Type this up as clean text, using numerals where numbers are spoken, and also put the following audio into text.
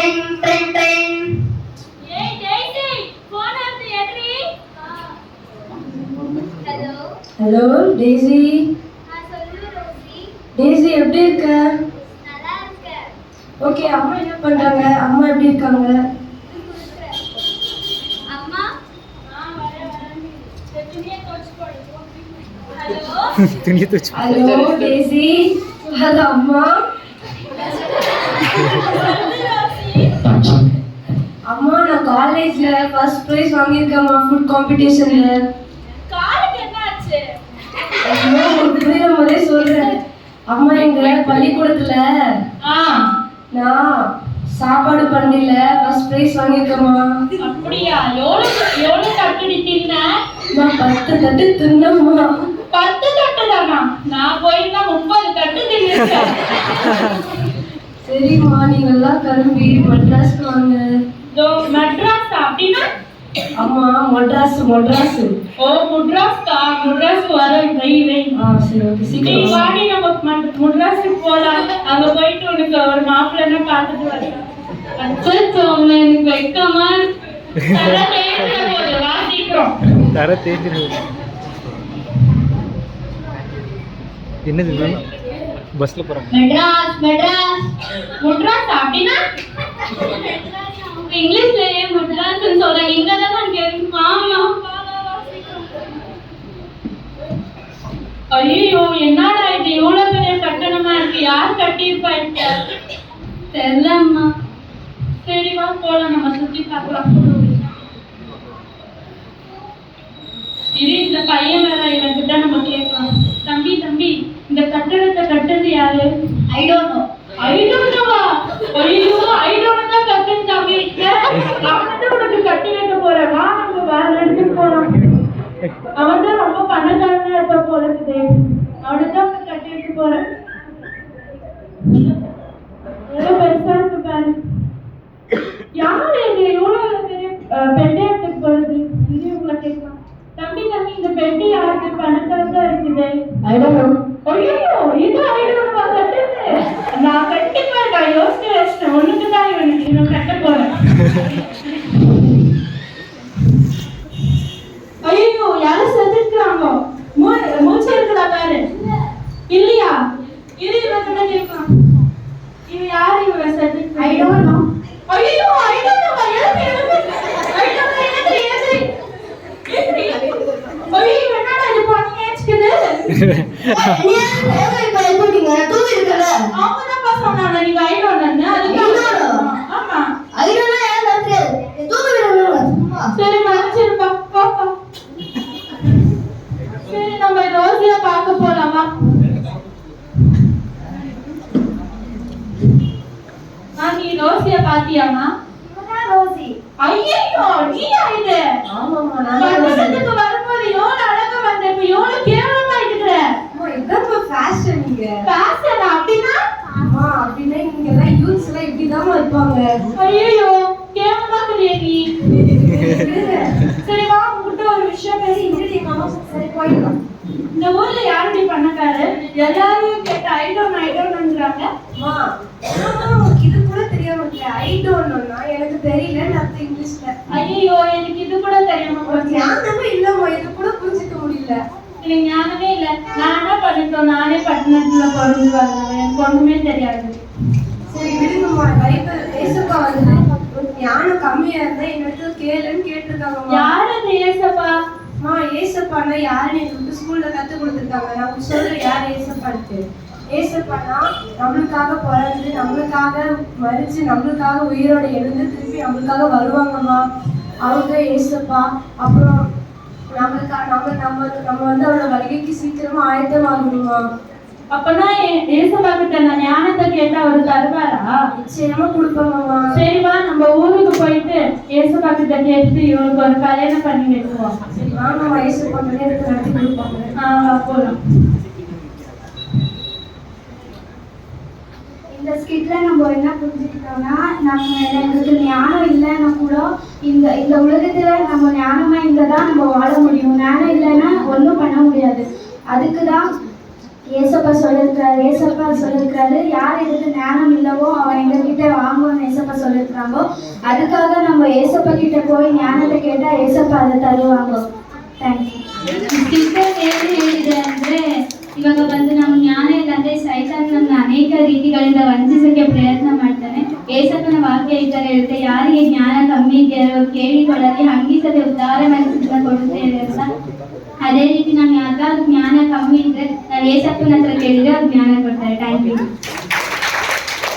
Drink drink drink. ஏய் Daisy phone எடுத்து எட்ரி. Hello hello Daisy. சொல்லு ரோசி. டேசி எப்படி இருக்க? நல்லா இருக்கேன். ஓகே, அம்மா என்ன பண்றாங்க? அம்மா எப்படி இருக்காங்க? அம்மா வரேன். துணியை துவைச்சு போடு. ஹலோ துணியை துவைச்சு ஹலோ டேசி. ஹலோ அம்மா. அம்மா நான் காலேஜ்ல ஃபர்ஸ்ட் பிரைஸ் வாங்கியிருக்கேம்மா ஃபுட் காம்படிஷன்ல. காலுக்கு என்ன ஆச்சு? ஐயோ உங்களுக்கு புரியுற மாதிரி சொல்றேன். அம்மா எங்க பள்ளிக்கூடத்துல நான் சாப்பாடு பண்ணல ஃபர்ஸ்ட் பிரைஸ் வாங்கியிருக்கேம்மா. அப்படியா? எவ்வளவு தட்டு தின்ன? நான் 10 தட்டு தின்னம்மா. 10 தட்டு தானா? நான் போயிருந்தா 30 தட்டு தின்னுட்டேன். சரிம்மா, நீங்க எல்லாம் கிளம்பி மெட்ராஸ்க்கு வாங்க. மெட்ராஸ் அப்படின்னா? அம்மா மெட்ராஸ். ஓ மெட்ராஸ் வர வை. சரி ஓகே, நீ சீக்கிரம் வாடி நம்ம மெட்ராஸுக்கு போலாம். அங்க போயிட்டு உனக்கு ஒரு மாப்பிள்ளைன்னா பார்த்துட்டு வரலாம். அச்சோ எனக்கு வைக்கமா வா சீக்கிரம். தர தேய்ச்சிரு. என்னது வேணும்? பஸ்ல போறோம். மெட்ராஸ் அப்படின்னா? இங்கிலீஷ்ல மெட்ராஸ் சொல்றேன். இங்க தான் கேக்குமா? ஐயோ என்னடா இது இவ்வளவு பெரிய கட்டணமா இருக்கு. யார் கட்டியிருப்பா? தெரியல அம்மா. சரி வா போலாம், நம்ம சுத்தி பார்க்கலாம். இது இந்த பையன் வேற, இவன்கிட்ட நம்ம கேட்கலாம். தம்பி இந்த கட்டடத்தை கட்டுறது யாரு? I don't know. ஐயோ ஐ டோன்ட் நோ கட்டுறது தம்பி. அவன்தான் உனக்கு கட்டி வைக்க போறேன். வா நம்ம வேற இடத்துக்கு போலாம். அவன் தான் ரொம்ப பணக்காரனா இருப்ப போல இருக்குது. அவனைதான் கட்டி வைக்க போறேன். எவ்வளவு பெருசா இருக்கு பாரு. யாரு இது இவ்வளவு பெரிய பெட்டி எடுத்துட்டு போறது? இது உங்களை கேட்கலாம். தம்பி இந்த பெட்டி யாருக்கு? பணக்காரதா இருக்குது. I don't know. ஐயோ இது ஐநூறுபா கட்டுது. நான் கட்டிப்பேன். நான் யோசிச்சு வச்சிட்டேன். உனக்கு தான் இவன் கட்ட போறேன். ஐயோ யாரும் செத்துக்கிறாங்க. மூச்சு இருக்குதா பாரு. இல்லையா? இது இவன் கிட்ட கேட்கலாம். இவன் யாரு? இவன் செத்து. I don't know. ஐயோ ஐ டோன்ட் நோ. ஐயோ என்னடா இது பண்ணி ஏச்சுக்குது? நீ ஏன் இப்ப எழுப்பிட்டீங்க? தூங்கி இருக்கல. அவங்கதான்ப்பா சொன்னாங்க நீங்க ஐ டோன்ட் நோ. அதுக்கு ஆமா ஐடோனா ஏன் தெரியாது. தூங்கி விடுங்க சும்மா. சரி மறைச்சிருப்பா. பாப்பா சரி நம்ம ரோசியா பார்க்க போலாமா? நீ ரோசியா பாத்தியாமா? ரோசி. ஐயோ நீயா இது? ஆமாம்மா, பக்கத்துக்கு வரும்போது எவ்வளவு அழகா வந்த, இப்ப எவ்வளவு கேவலமா இருக்கிற. இதான் ஃபேஷன். நீங்க பேசல அப்படின்னா? அம்மா அப்படின்னா நீங்க எல்லாம் யூத்ஸ் எல்லாம் இப்படிதான் இருப்பாங்க. ஐயோ கேவலமா தெரிய நீ. சரி வா உங்ககிட்ட ஒரு விஷயம் பேசி முடியுமா? சரி போயிடலாம். இந்த ஊர்ல யாருடைய பணக்காரு? எல்லாரையும் கேட்ட ஐ டோன்ட்ன்றாங்க. அம்மா உங்களுக்கு இது கூட தெரியாம இருக்கு. ஐ டோன்ட் நோனா எனக்கு தெரியல அர்த்தம் இங்கிலீஷ்ல. ஐயோ எனக்கு இது கூட தெரியாம போச்சு. ஞானமே இல்லம்மா, இது கூட புரிஞ்சுக்க முடியல. எனக்கு ஞானமே இல்ல. நான் என்ன பண்ணிட்டோம்? நானே பட்டணத்துல பிறந்து வரேன். எனக்கு ஒண்ணுமே தெரியாது. சரி விடுங்கம்மா. பைபிள் ஏசப்பா வந்து ஞானம் கம்மியா இருந்தா என்னிடத்துல கேளுன்னு கேட்டிருக்காங்கம்மா. யார் அது ஏசப்பா? அம்மா ஏசப்பானா யாருன்னு எங்களுக்கு ஸ்கூல்ல கத்து கொடுத்துருக்காங்க. நான் உங்களுக்கு சொல்றேன் யார் ஏசப்பான்ட்டு. ஏசப்பானா நம்மளுக்காக பிறந்து நம்மளுக்காக மரிச்சு நம்மளுக்காக உயிரோட எழுந்து திருப்பி நம்மளுக்காக வருவாங்கம்மா. அவங்க ஏசப்பா. அப்புறம் நம்மளுக்காக நம்ம வந்து அவரோட வருகைக்கு சீக்கிரமா ஆயத்தமாகணுமா. அப்பனா ஏசப்பா கிட்ட நான் ஞானத்தை கேட்டா அவரு தருவாரா? நிச்சயமா கொடுப்பாங்கம்மா. சரி வா நம்ம ஊருக்கு போயிட்டு ஏசப்பா கிட்ட கேட்டு இவருக்கு ஒரு கல்யாணம் பண்ணி வைக்குவோம். சரி வாங்கம்மா, ஏசப்பா கல்யாணத்தை நடத்தி கொடுப்பாங்க. வா போலாம். இந்த ஸ்கிட்ல நம்ம என்ன புரிஞ்சுக்கிட்டோம்னா, நமக்கு ஞானம் இல்லைன்னா கூட இந்த உலகத்துல நம்ம ஞானமா இருந்தா தான் நம்ம வாழ முடியும். ஞானம் இல்லைன்னா ஒன்றும் பண்ண முடியாது. அதுக்கு தான் ஏசப்பா சொல்லியிருக்காரு யார் இதுக்கு ஞானம் இல்லவோ அவன் எங்ககிட்ட வாங்குவோன்னு ஏசப்பா சொல்லியிருக்காங்க. அதுக்காக நம்ம ஏசப்பா கிட்ட போய் ஞானத்தை கேட்டா ஏசப்பா அதை தருவாங்க. தேங்க்யூ. ಸಿಸ್ಟರ್ ಏನು ಹೇಳಿದೆ ಅಂದರೆ ಇವಾಗ ಬಂದು ನಮ್ಮ ಜ್ಞಾನ ಇಲ್ಲಂದ್ರೆ ಸೈತಾನ್ ನಮ್ಮನ್ನ ಅನೇಕ ರೀತಿಗಳಿಂದ ವಂಚಿಸಕ್ಕೆ ಪ್ರಯತ್ನ ಮಾಡ್ತಾನೆ. ಏಸಪ್ಪನ ವಾಕ್ಯ ಈ ಥರ ಹೇಳುತ್ತೆ, ಯಾರಿಗೆ ಜ್ಞಾನ ಕಮ್ಮಿ ಇದೆಯೋ ಕೇಳಿಕೊಳ್ಳಲಿ, ಹಂಗಿಸದೆ ಉದ್ಧಾರ ಮನಸ್ಸನ್ನ ಕೊಡುತ್ತೇವೆ ಅಂತ. ಅದೇ ರೀತಿ ನಾನು ಯಾವ್ದಾದ್ರು ಜ್ಞಾನ ಕಮ್ಮಿ ಇದ್ರೆ ನಾನು ಏಸಪ್ಪನ ಹತ್ರ ಕೇಳಿದ್ರೆ ಅವ್ರು ಜ್ಞಾನ ಕೊಡ್ತಾರೆ. Thank you.